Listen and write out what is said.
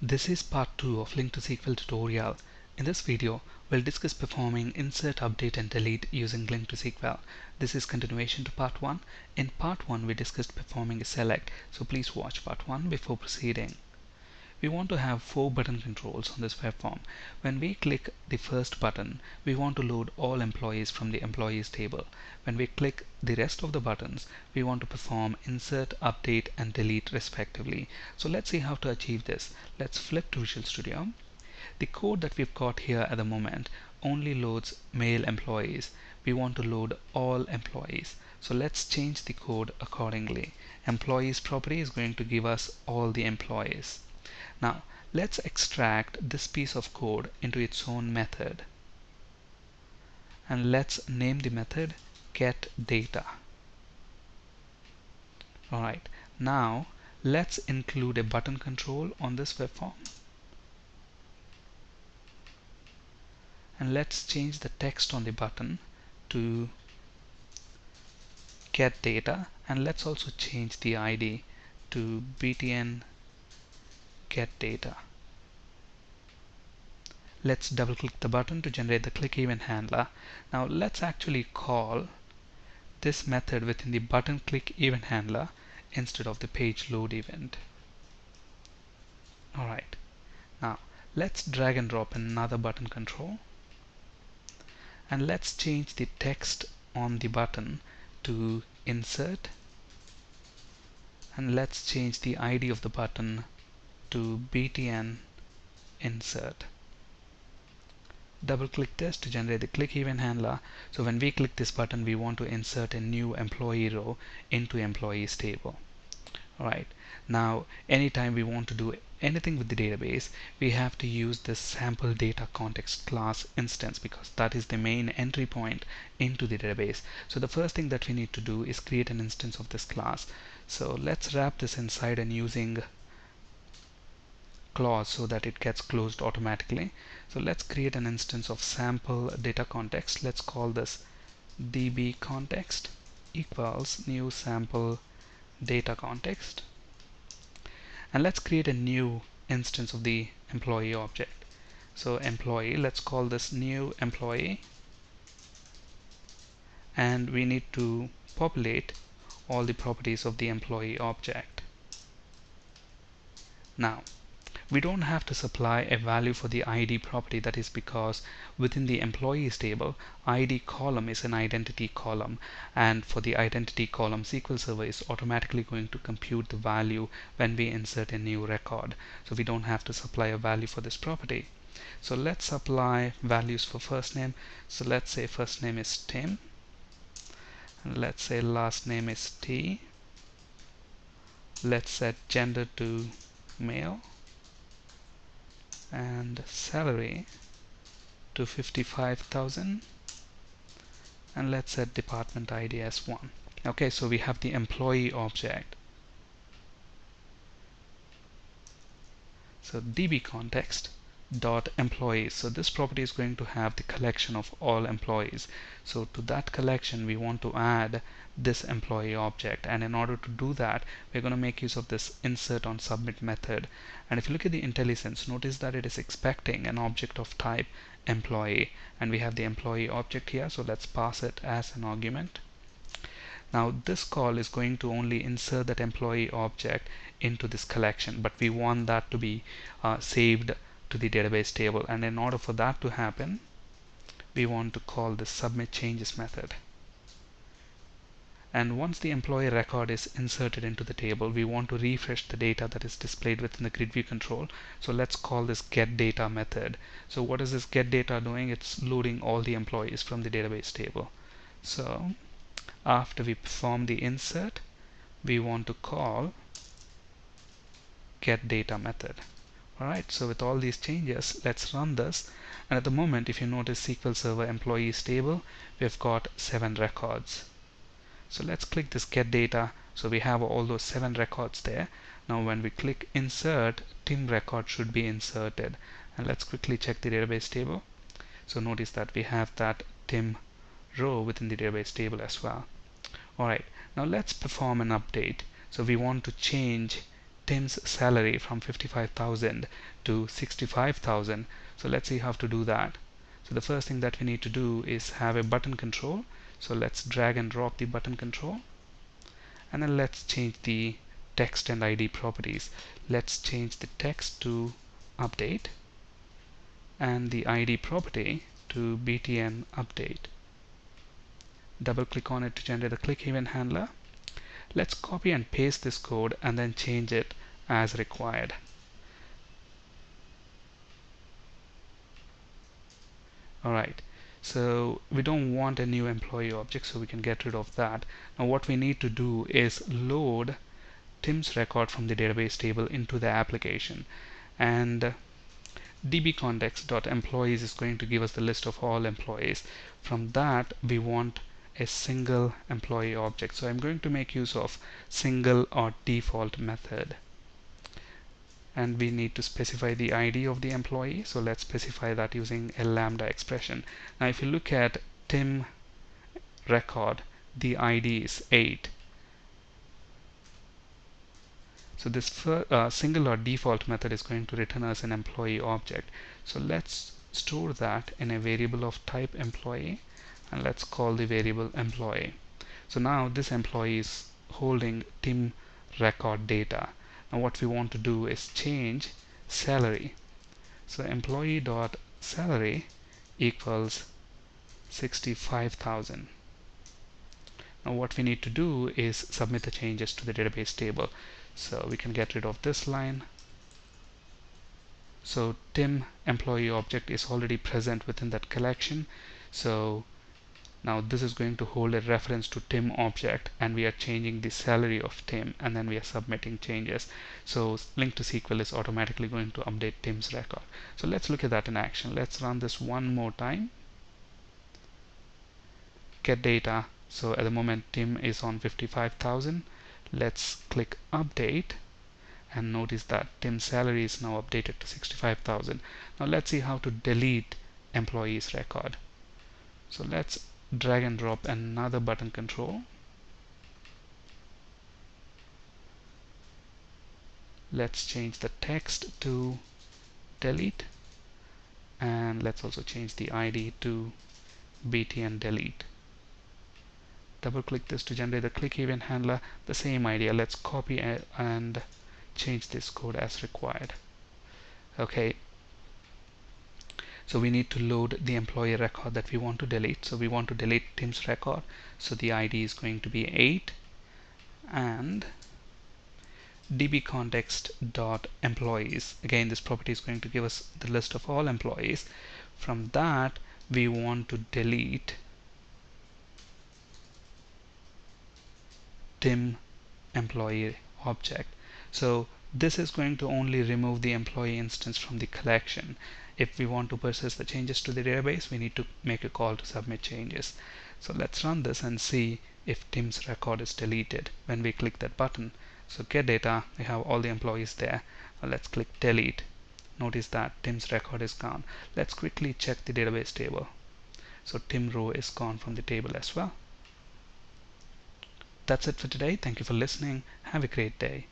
This is part 2 of LINQ to SQL tutorial. In this video, we'll discuss performing insert, update and delete using LINQ to SQL. This is continuation to part 1. In part 1, we discussed performing a select, so please watch part 1 before proceeding. We want to have 4 button controls on this web form. When we click the first button, we want to load all employees from the employees table. When we click the rest of the buttons, we want to perform insert, update and delete respectively. So let's see how to achieve this. Let's flip to Visual Studio. The code that we've got here at the moment only loads male employees. We want to load all employees. So let's change the code accordingly. Employees property is going to give us all the employees. Now let's extract this piece of code into its own method, and let's name the method getData. Alright, now let's include a button control on this web form, and let's change the text on the button to getData, and let's also change the ID to btn getData. Let's double click the button to generate the click event handler. Now let's actually call this method within the button click event handler instead of the page load event. Alright, now let's drag and drop another button control, and let's change the text on the button to insert, and let's change the ID of the button to btn insert. Double click this to generate the click event handler. So when we click this button, we want to insert a new employee row into employees table. Alright, now anytime we want to do anything with the database, we have to use this sample data context class instance, because that is the main entry point into the database. So the first thing that we need to do is create an instance of this class. So let's wrap this inside and using clause so that it gets closed automatically. So let's create an instance of sample data context. Let's call this db context equals new sample data context, and let's create a new instance of the employee object. So employee, let's call this new employee, and we need to populate all the properties of the employee object. Now we don't have to supply a value for the ID property. That is because within the employees table, ID column is an identity column, and for the identity column, SQL Server is automatically going to compute the value when we insert a new record. So we don't have to supply a value for this property. So let's supply values for first name. So let's say first name is Tim, and let's say last name is T. Let's set gender to male, and salary to 55,000, and let's set department ID as 1. Okay, so we have the employee object. So db context dot employees, so this property is going to have the collection of all employees. So to that collection we want to add this employee object, and in order to do that, we're going to make use of this insert on submit method. And if you look at the IntelliSense, notice that it is expecting an object of type employee, and we have the employee object here. So let's pass it as an argument. Now this call is going to only insert that employee object into this collection, but we want that to be saved to the database table, and in order for that to happen, we want to call the submit changes method. And once the employee record is inserted into the table, we want to refresh the data that is displayed within the grid view control. So let's call this getData method. So what is this getData doing? It's loading all the employees from the database table. So after we perform the insert, we want to call getData method. Alright, so with all these changes, let's run this. And at the moment, if you notice SQL Server employees table, we've got 7 records. So let's click this getData. So we have all those 7 records there. Now when we click insert, Tim record should be inserted. And let's quickly check the database table. So notice that we have that Tim row within the database table as well. Alright, now let's perform an update. So we want to change Tim's salary from 55,000 to 65,000. So let's see how to do that. So the first thing that we need to do is have a button control. So let's drag and drop the button control, and then let's change the text and ID properties. Let's change the text to update and the ID property to btn update. Double click on it to generate the click event handler. Let's copy and paste this code and then change it as required. Alright, so we don't want a new employee object, so we can get rid of that. Now what we need to do is load Tim's record from the database table into the application, and dbcontext.employees is going to give us the list of all employees. From that we want a single employee object, so I'm going to make use of single or default method, and we need to specify the ID of the employee. So let's specify that using a lambda expression. Now if you look at Tim record, the ID is 8. So this single or default method is going to return us an employee object. So let's store that in a variable of type employee, and let's call the variable employee. So now this employee is holding Tim record data. Now what we want to do is change salary. So employee dot salary equals 65,000. Now what we need to do is submit the changes to the database table. So we can get rid of this line. So Tim employee object is already present within that collection. So now this is going to hold a reference to Tim object, and we are changing the salary of Tim, and then we are submitting changes. So LINQ to SQL is automatically going to update Tim's record. So let's look at that in action. Let's run this one more time. Get data. So at the moment Tim is on 55,000. Let's click update, and notice that Tim's salary is now updated to 65,000. Now let's see how to delete employee's record. So let's drag and drop another button control. Let's change the text to delete, and let's also change the ID to btn delete. Double click this to generate the click event handler. The same idea, let's copy and change this code as required. Okay, so we need to load the employee record that we want to delete. So we want to delete Tim's record, so the ID is going to be 8, and dbcontext.employees, again this property is going to give us the list of all employees. From that we want to delete Tim employee object. So this is going to only remove the employee instance from the collection. If we want to persist the changes to the database, we need to make a call to submit changes. So let's run this and see if Tim's record is deleted when we click that button. So get data, we have all the employees there. Now let's click delete. Notice that Tim's record is gone. Let's quickly check the database table. So Tim row is gone from the table as well. That's it for today. Thank you for listening. Have a great day.